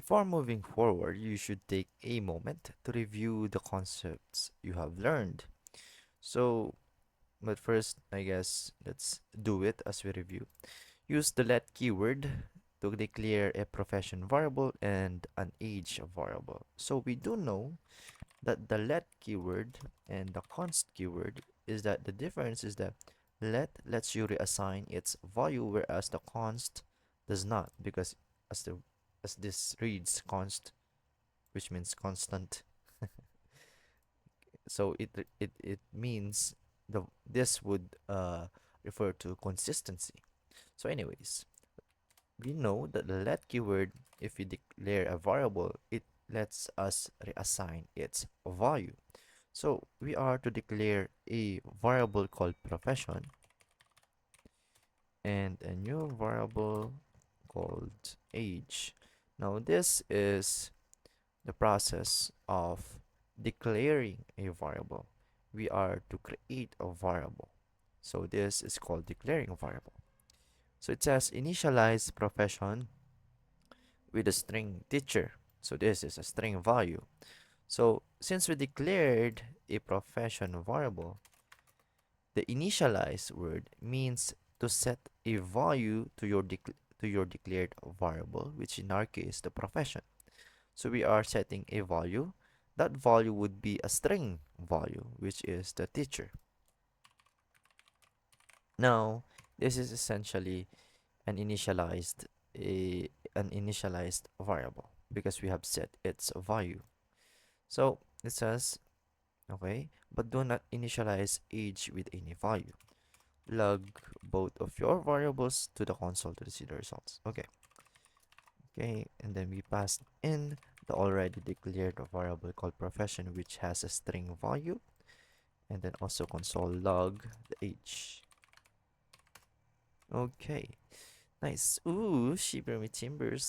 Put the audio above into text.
Before moving forward, you should take a moment to review the concepts you have learned. So, but first, I guess let's do it as we review. Use the let keyword to declare a profession variable and an age variable. So we do know that the let keyword and the const keyword is that the difference is that let lets you reassign its value, whereas the const does not, because as the as this reads const, which means constant, so it means this would refer to consistency. So anyways, we know that the let keyword, if we declare a variable, it lets us reassign its value. So we are to declare a variable called profession and a new variable called age. Now this is the process of declaring a variable. We are to create a variable. So this is called declaring a variable. So it says initialize profession with a string teacher. So this is a string value. So since we declared a profession variable, the initialize word means to set a value to your declared variable, which in our case the profession. So we are setting a value. That value would be a string value, which is the teacher. Now, this is essentially an initialized an initialized variable because we have set its value. So it says, okay, but do not initialize age with any value. Log both of your variables to the console to see the results. Okay, and then we passed in the already declared variable called profession, which has a string value, and then also console log the age. Okay, nice. Ooh, shiver me timbers.